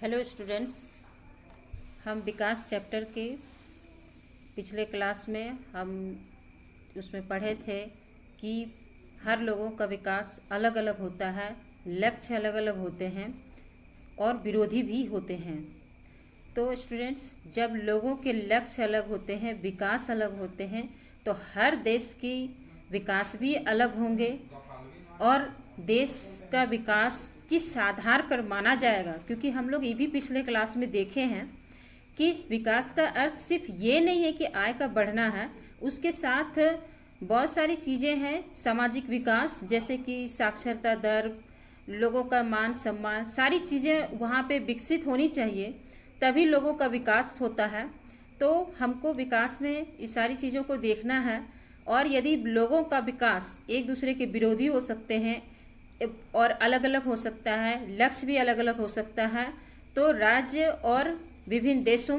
Hello students, हम विकास chapter के पिछले क्लास में हम उसमें पढ़े थे कि हर लोगों का विकास अलग अलग होता है, लक्ष्य अलग अलग होते हैं और विरोधी भी होते हैं। तो स्टूडेंट्स, जब लोगों के लक्ष्य अलग होते हैं, विकास अलग होते हैं, तो हर देश की विकास भी अलग होंगे और देश का विकास किस आधार पर माना जाएगा, क्योंकि हम लोग ये भी पिछले क्लास में देखे हैं कि इस विकास का अर्थ सिर्फ ये नहीं है कि आय का बढ़ना है, उसके साथ बहुत सारी चीज़ें हैं। सामाजिक विकास जैसे कि साक्षरता दर, लोगों का मान सम्मान, सारी चीज़ें वहाँ पे विकसित होनी चाहिए, तभी लोगों का विकास होता है। तो हमको विकास में इस सारी चीज़ों को देखना है, और यदि लोगों का विकास एक दूसरे के विरोधी हो सकते हैं और अलग अलग हो सकता है, लक्ष्य भी अलग अलग हो सकता है, तो राज्य और विभिन्न देशों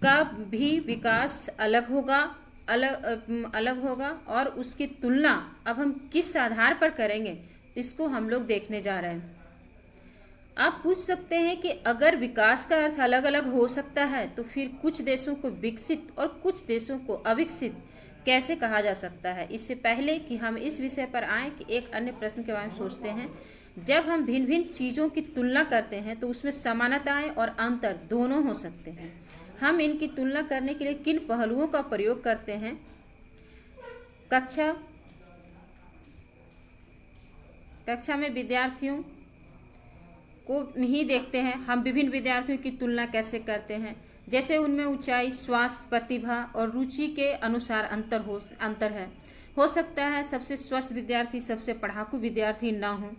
का भी विकास अलग होगा, अलग होगा। और उसकी तुलना अब हम किस आधार पर करेंगे, इसको हम लोग देखने जा रहे हैं। आप पूछ सकते हैं कि अगर विकास का अर्थ अलग अलग हो सकता है, तो फिर कुछ देशों को विकसित और कुछ देशों को अविकसित कैसे कहा जा सकता है। इससे पहले कि हम इस विषय पर आएं, कि एक अन्य प्रश्न के बारे में सोचते हैं। जब हम भिन्न भिन्न चीज़ों की तुलना करते हैं, तो उसमें समानताएं और अंतर दोनों हो सकते हैं। हम इनकी तुलना करने के लिए किन पहलुओं का प्रयोग करते हैं? कक्षा में विद्यार्थियों को ही देखते हैं। हम विभिन्न विद्यार्थियों की तुलना कैसे करते हैं, जैसे उनमें ऊंचाई, स्वास्थ्य, प्रतिभा और रुचि के अनुसार अंतर है। हो सकता है सबसे स्वस्थ विद्यार्थी सबसे पढ़ाकू विद्यार्थी ना हो,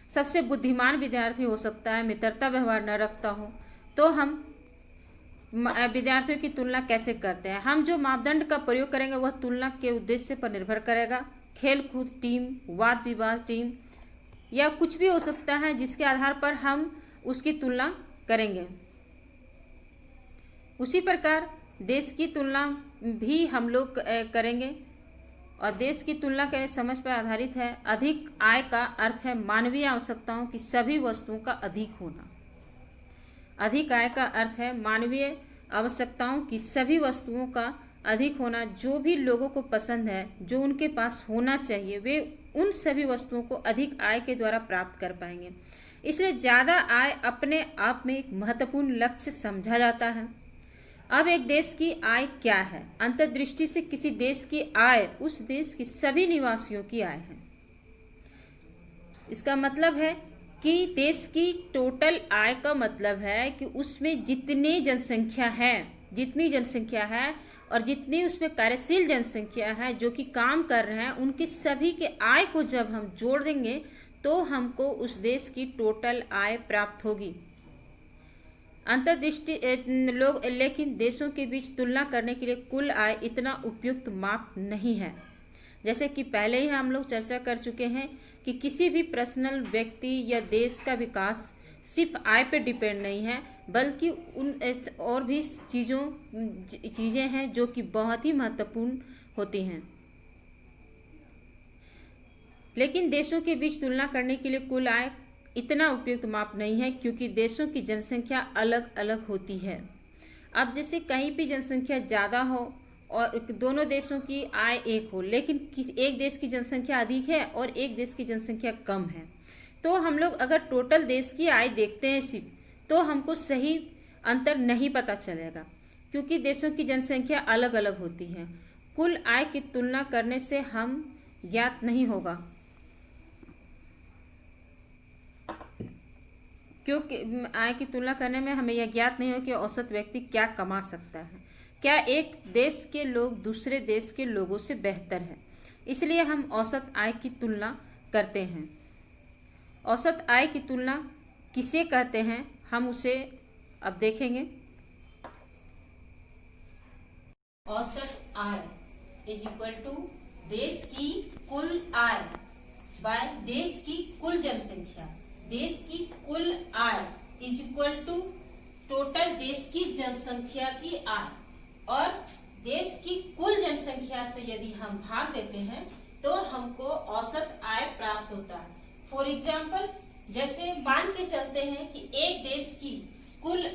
सबसे बुद्धिमान विद्यार्थी हो सकता है मित्रता व्यवहार न रखता हो। तो हम विद्यार्थियों की तुलना कैसे करते हैं? हम जो मापदंड का प्रयोग करेंगे वह तुलना के उद्देश्य पर निर्भर करेगा। खेल कूद टीम, वाद विवाद टीम, या कुछ भी हो सकता है जिसके आधार पर हम उसकी तुलना करेंगे। उसी प्रकार देश की तुलना भी हम लोग करेंगे, और देश की तुलना के समझ पर आधारित है। अधिक आय का अर्थ है मानवीय आवश्यकताओं की सभी वस्तुओं का अधिक होना। अधिक आय का अर्थ है मानवीय आवश्यकताओं की सभी वस्तुओं का अधिक होना। जो भी लोगों को पसंद है, जो उनके पास होना चाहिए, वे उन सभी वस्तुओं को अधिक आय के द्वारा प्राप्त कर पाएंगे। इसलिए ज़्यादा आय अपने आप में एक महत्वपूर्ण लक्ष्य समझा जाता है। अब एक देश की आय क्या है? अंतर्दृष्टि से किसी देश की आय उस देश की सभी निवासियों की आय है। इसका मतलब है कि देश की टोटल आय का मतलब है कि उसमें जितनी जनसंख्या है और जितनी उसमें कार्यशील जनसंख्या है जो कि काम कर रहे हैं, उनकी सभी के आय को जब हम जोड़ देंगे तो हमको उस देश की टोटल आय प्राप्त होगी। अंतर्दृष्टि लोग लेकिन देशों के बीच तुलना करने के लिए कुल आय इतना उपयुक्त माप नहीं है। जैसे कि पहले ही हम लोग चर्चा कर चुके हैं कि किसी भी पर्सनल व्यक्ति या देश का विकास सिर्फ आय पर डिपेंड नहीं है, बल्कि उन और भी चीज़ें हैं जो कि बहुत ही महत्वपूर्ण होती हैं। लेकिन देशों के बीच तुलना करने के लिए कुल आय इतना उपयुक्त माप नहीं है, क्योंकि देशों की जनसंख्या अलग अलग होती है। अब जैसे कहीं भी जनसंख्या ज़्यादा हो और दोनों देशों की आय एक हो, लेकिन एक देश की जनसंख्या अधिक है और एक देश की जनसंख्या कम है, तो हम लोग अगर टोटल देश की आय देखते हैं सिर्फ, तो हमको सही अंतर नहीं पता चलेगा, क्योंकि देशों की जनसंख्या अलग अलग होती है। कुल आय की तुलना करने से हम ज्ञात नहीं होगा, क्योंकि आय की तुलना करने में हमें यह ज्ञात नहीं हो कि औसत व्यक्ति क्या कमा सकता है, क्या एक देश के लोग दूसरे देश के लोगों से बेहतर है। इसलिए हम औसत आय की तुलना करते हैं। औसत आय की तुलना किसे कहते हैं, हम उसे अब देखेंगे। औसत आय इज इक्वल टू देश की कुल आय बाय देश की कुल जनसंख्या। देश की कुल आय इज इक्वल टू टोटल देश की जनसंख्या की आय, और देश की कुल जनसंख्या से यदि हम भाग देते हैं तो हमको औसत आय प्राप्त होता है। फॉर एग्जाम्पल, जैसे मान के चलते हैं कि एक देश की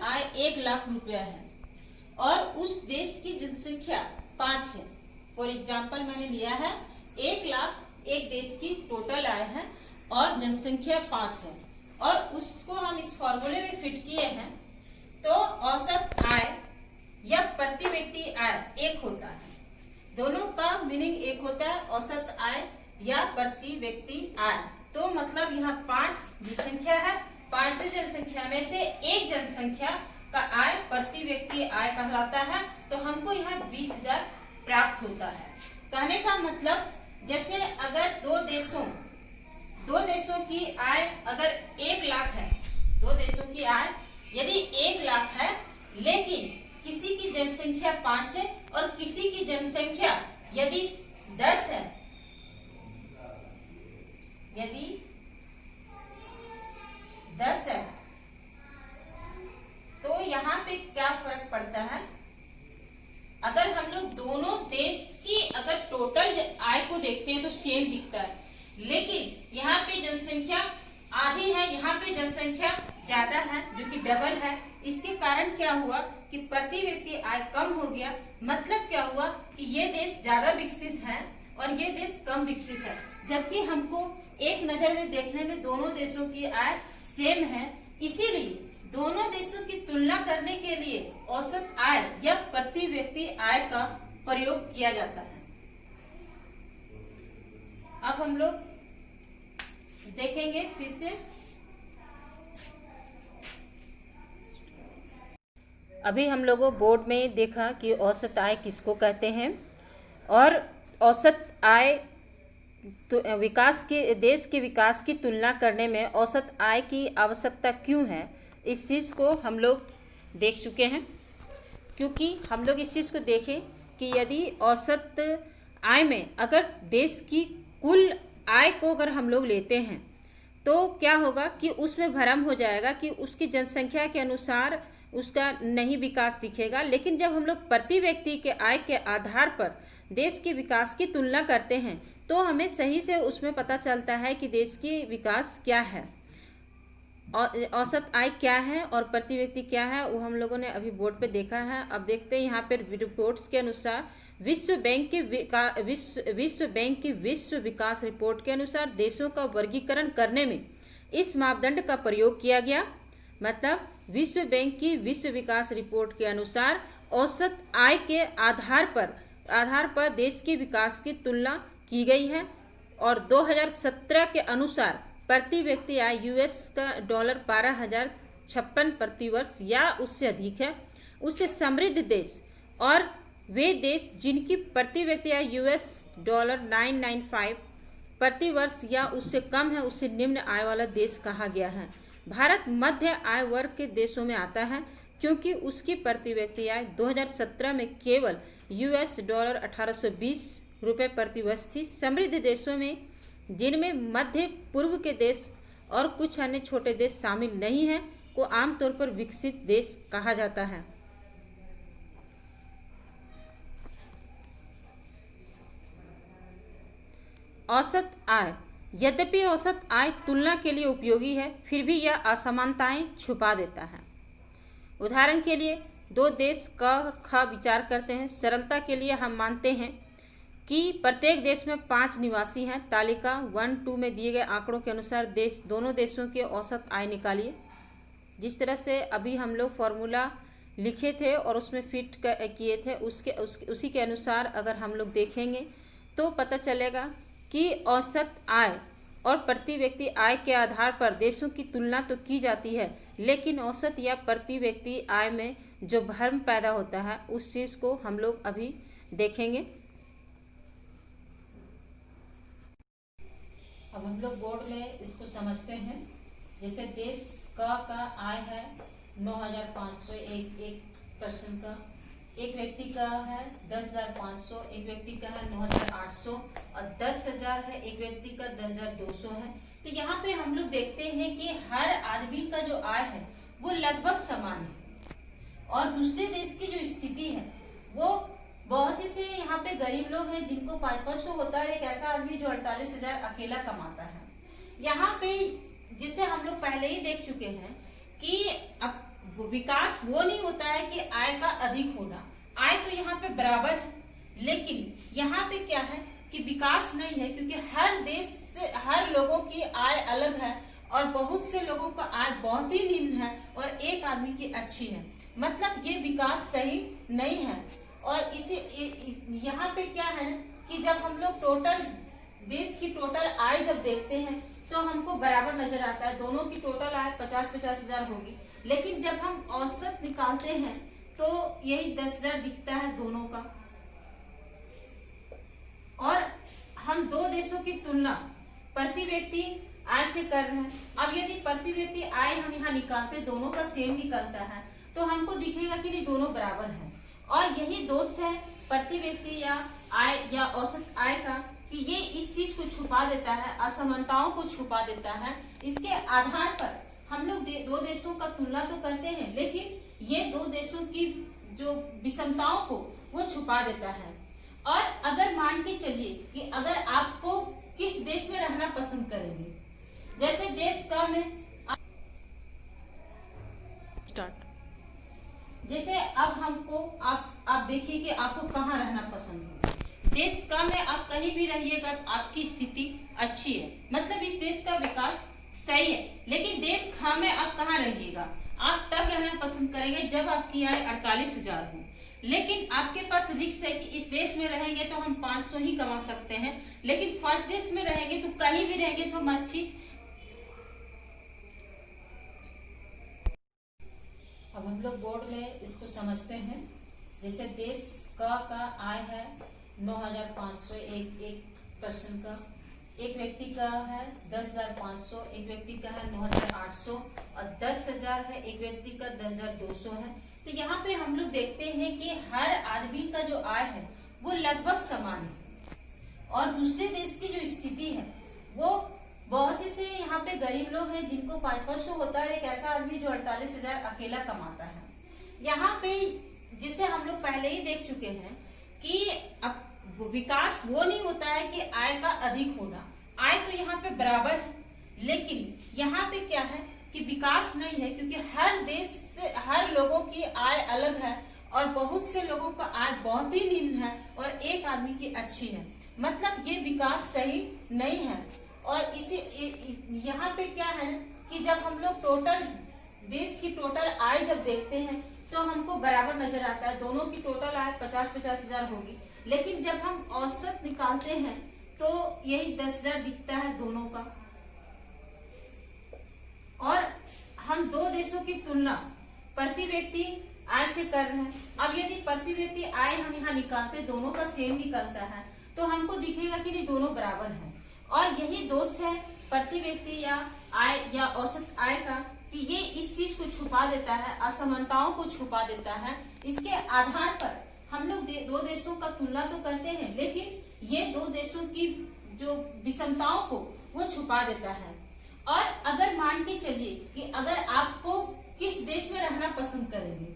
आय 1 लाख रुपया है और उस देश की जनसंख्या 5 है। फॉर एग्जाम्पल मैंने लिया है 1 लाख एक देश की टोटल आय है और जनसंख्या 5 है और उसको हम इस फॉर्मूले में फिट किए हैं तो औसत आय या प्रति व्यक्ति आय एक होता है। दोनों का मीनिंग एक होता है, औसत आय या प्रति व्यक्ति आय। तो मतलब यहाँ 5 जनसंख्या है, 5 जनसंख्या में से एक जनसंख्या का आय प्रति व्यक्ति आय कहलाता है। तो हमको यहाँ 20,000 प्राप्त होता है। कहने का मतलब जैसे अगर दो देशों की आय अगर 1 लाख है, दो देशों की आय यदि 1 लाख है लेकिन किसी की जनसंख्या 5 है और किसी की जनसंख्या यदि 10 है, यदि 10 है तो यहाँ पे क्या फर्क पड़ता है। अगर हम लोग दोनों देश की अगर टोटल आय को देखते हैं तो सेम दिखता है, लेकिन यहाँ पे जनसंख्या आधी है, यहाँ पे जनसंख्या ज्यादा है जो कि डबल है। इसके कारण क्या हुआ कि प्रति व्यक्ति आय कम हो गया। मतलब क्या हुआ कि ये देश ज्यादा विकसित है और ये देश कम विकसित है, जबकि हमको एक नजर में देखने में दोनों देशों की आय सेम है। इसीलिए दोनों देशों की तुलना करने के लिए औसत आय या प्रति व्यक्ति आय का प्रयोग किया जाता है। अब हम लोग देखेंगे फिर से। अभी हम लोगों बोर्ड में देखा कि औसत आय किसको कहते हैं और औसत आय तो देश के विकास की तुलना करने में औसत आय की आवश्यकता क्यों है, इस चीज़ को हम लोग देख चुके हैं। क्योंकि हम लोग इस चीज़ को देखें कि यदि औसत आय में अगर देश की कुल आय को अगर हम लोग लेते हैं तो क्या होगा कि उसमें भ्रम हो जाएगा कि उसकी जनसंख्या के अनुसार उसका नहीं विकास दिखेगा। लेकिन जब हम लोग प्रति व्यक्ति के आय के आधार पर देश के विकास की तुलना करते हैं तो हमें सही से उसमें पता चलता है कि देश की विकास क्या है, औसत आय क्या है और प्रति व्यक्ति क्या है, वो हम लोगों ने अभी बोर्ड पे देखा है। अब देखते हैं यहाँ पर रिपोर्ट्स के अनुसार विश्व बैंक की विश्व विकास रिपोर्ट के अनुसार देशों का वर्गीकरण करने में इस मापदंड का प्रयोग किया गया। मतलब विश्व बैंक की विश्व विकास रिपोर्ट के अनुसार औसत आय के आधार पर देश के विकास की तुलना की गई है और 2017 के अनुसार प्रति व्यक्ति आय यूएस का $12,056 प्रति वर्ष या उससे अधिक है। उससे समृद्ध देश और वे देश जिनकी प्रति व्यक्ति आय यूएस $995 प्रति वर्ष या उससे कम है, उससे निम्न आय वाला देश कहा गया है। भारत मध्य आय वर्ग के देशों में आता है क्योंकि उसकी प्रति व्यक्ति आय 2017 में केवल यूएस $1820 प्रति वर्ष थी। समृद्ध देशों में, जिनमें मध्य पूर्व के देश और कुछ अन्य छोटे देश शामिल नहीं हैं, को आमतौर पर विकसित देश कहा जाता है। औसत आय। यद्यपि औसत आय तुलना के लिए उपयोगी है, फिर भी यह असमानताएं छुपा देता है। उदाहरण के लिए दो देश का विचार करते हैं। सरलता के लिए हम मानते हैं कि प्रत्येक देश में 5 निवासी हैं। तालिका 1-2 में दिए गए आंकड़ों के अनुसार दोनों देशों के औसत आय निकालिए। जिस तरह से अभी हम लोग फॉर्मूला लिखे थे और उसमें फिट किए थे, उसी के अनुसार अगर हम लोग देखेंगे तो पता चलेगा कि औसत आय और प्रति व्यक्ति आय के आधार पर देशों की तुलना तो की जाती है, लेकिन औसत या प्रति व्यक्ति आय में जो भ्रम पैदा होता है उस चीज़ को हम लोग अभी देखेंगे। अब हम लोग बोर्ड में इसको समझते हैं। जैसे देश का आय है 9,500 एक पर्सन का, एक व्यक्ति का है 10,500, एक व्यक्ति का है 9,800 और 10,000 है, एक व्यक्ति का 10,200 है। तो यहाँ पे हम लोग देखते हैं कि हर आदमी का जो आय है वो लगभग समान है और दूसरे देश की जो स्थिति है वो बहुत ही से यहाँ पे गरीब लोग हैं जिनको 500 होता है। एक ऐसा आदमी जो 48,000 अकेला कमाता है। यहाँ पे जिसे हम लोग पहले ही देख चुके हैं कि अब विकास वो नहीं होता है कि आय का अधिक होना, आय तो यहाँ पे बराबर है, लेकिन यहाँ पे क्या है कि विकास नहीं है, क्योंकि हर देश से हर लोगों की आय अलग है और बहुत से लोगों का आय बहुत ही निम्न है और एक आदमी की अच्छी है, मतलब ये विकास सही नहीं है। और इसे यहाँ पे क्या है कि जब हम लोग टोटल देश की टोटल आय जब देखते हैं तो हमको बराबर नजर आता है, दोनों की टोटल आय 50-50 हजार होगी, लेकिन जब हम औसत निकालते हैं तो यही 10,000 दिखता है दोनों का। और हम दो देशों की तुलना प्रति व्यक्ति आय से कर रहे हैं। अब यदि प्रति व्यक्ति आय हम यहाँ निकालते, दोनों का सेम निकलता है, तो हमको दिखेगा कि नहीं दोनों बराबर हैं। और यही दोष है प्रति व्यक्ति या आय या औसत आय का, कि ये इस चीज को छुपा देता है, असमानताओं को छुपा देता है। इसके आधार पर हम लोग दो देशों का तुलना तो करते हैं, लेकिन ये दो देशों की जो विषमताओं को वो छुपा देता है। और अगर मान के चलिए कि अगर आपको किस देश में रहना पसंद करेंगे, जैसे देश का में जैसे अब हमको आप देखिए कि आपको कहाँ रहना पसंद है। देश का में आप कहीं भी रहिएगा तो आपकी स्थिति अच्छी है, मतलब इस देश का विकास सही है। लेकिन देश खा में आप कहाँ रहिएगा, आप तब रहना पसंद करेंगे जब आपकी आय 48,000 हो। लेकिन आपके पास रिस्क है कि इस देश में रहेंगे तो हम 500 ही कमा सकते हैं, लेकिन फर्स्ट देश में रहेंगे तो कहीं भी रहेंगे तो हम अच्छी। अब हम लोग बोर्ड में इसको समझते हैं। जैसे देश का आय है 9,500 एक पर्सन का, एक व्यक्ति का है 10,500, एक व्यक्ति का है 9,800 और 10,000 है, एक व्यक्ति का 10,200 है। तो यहाँ पे हम लोग देखते हैं कि हर आदमी का जो आय है वो लगभग समान है। और दूसरे देश की जो स्थिति है वो बहुत ही से यहाँ पे गरीब लोग हैं जिनको 500 होता है, एक ऐसा आदमी जो 48,000 अकेला कमाता है। यहाँ पे जिसे हम लोग पहले ही देख चुके हैं कि अब विकास वो नहीं होता है कि आय का अधिक होना, आय तो यहाँ पे बराबर है, लेकिन यहाँ पे क्या है कि विकास नहीं है, क्योंकि हर देश से हर लोगों की आय अलग है और बहुत से लोगों का आय बहुत ही निम्न है और एक आदमी की अच्छी है, मतलब ये विकास सही नहीं है। और इसी यहाँ पे क्या है कि जब हम लोग टोटल देश की टोटल आय जब देखते हैं तो हमको बराबर नजर आता है, दोनों की टोटल आय 50-50 हजार होगी, लेकिन जब हम औसत निकालते हैं तो यही 10,000 दिखता है दोनों का। और हम दो देशों की तुलना प्रति व्यक्ति आय से कर रहे हैं। अब यदि प्रति व्यक्ति आय हम यहाँ निकालते, दोनों का सेम निकलता है, तो हमको दिखेगा कि नहीं दोनों बराबर हैं। और यही दोष है प्रति व्यक्ति या आय या औसत आय का, कि ये इस चीज को छुपा देता है, असमानताओं को छुपा देता है। इसके आधार पर हम लोग दो देशों का तुलना तो करते हैं, लेकिन ये दो देशों की जो विषमताओं को वो छुपा देता है। और अगर मान के चलिए कि अगर आपको किस देश में रहना पसंद करेंगे,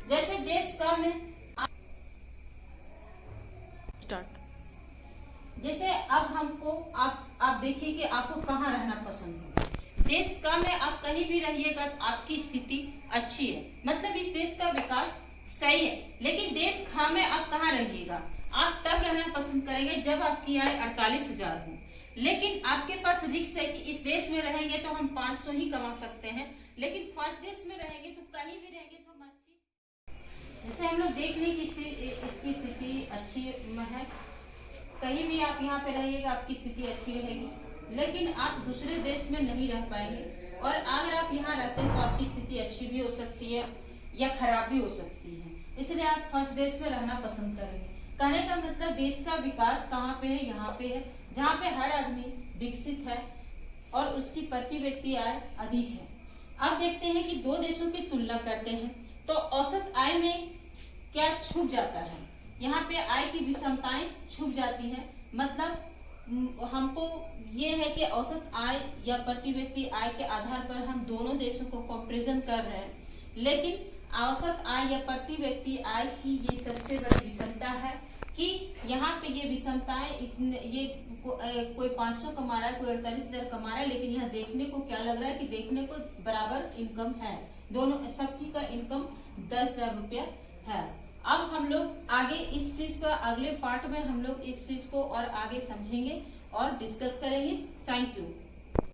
जैसे देश का में जैसे अब हमको आप देखिए कि आपको कहाँ रहना पसंद है। देश का में आप कहीं भी रहिएगा तो आपकी स्थिति अच्छी है, मतलब इस देश का विकास सही है। लेकिन देश खा में आप कहाँ रहिएगा, आप तब रहना पसंद करेंगे जब आपकी आय 48,000 हो। लेकिन आपके पास रिस्क है कि इस देश में रहेंगे तो हम 500 ही कमा सकते हैं, लेकिन फर्स्ट देश में रहेंगे तो कहीं भी रहेंगे तो हम अच्छी। जैसे हम लोग देख लें कि इसकी स्थिति अच्छी है, कहीं भी आप यहाँ पे रहिएगा आपकी स्थिति अच्छी रहेगी, लेकिन आप दूसरे देश में नहीं रह पाएंगे। और अगर आप यहाँ रहते हैं तो आपकी स्थिति अच्छी भी हो सकती है या खराब भी हो सकती है, इसलिए आप फर्स्ट देश में रहना पसंद करेंगे। कहने का मतलब देश का विकास कहाँ पे है, यहाँ पे है, जहाँ पे हर आदमी विकसित है और उसकी प्रति व्यक्ति आय अधिक है। अब देखते हैं कि दो देशों की तुलना करते हैं तो औसत आय में क्या छुप जाता है। यहाँ पे आय की विषमताएं छुप जाती है, मतलब हमको ये है कि औसत आय या प्रति व्यक्ति आय के आधार पर हम दोनों देशों को कंपैरिजन कर रहे हैं, लेकिन औसत आय या प्रति व्यक्ति आय की ये सबसे बड़ी विषमता है कि यहाँ पे ये विषमताएं ये कोई 500 कमा रहा है, कोई 48,000 कमा रहा है, लेकिन यहाँ देखने को क्या लग रहा है कि देखने को बराबर इनकम है, दोनों सबकी का इनकम 10,000 रुपया है। अब हम लोग आगे इस चीज का अगले पार्ट में हम लोग इस चीज को और आगे समझेंगे और डिस्कस करेंगे। Thank you.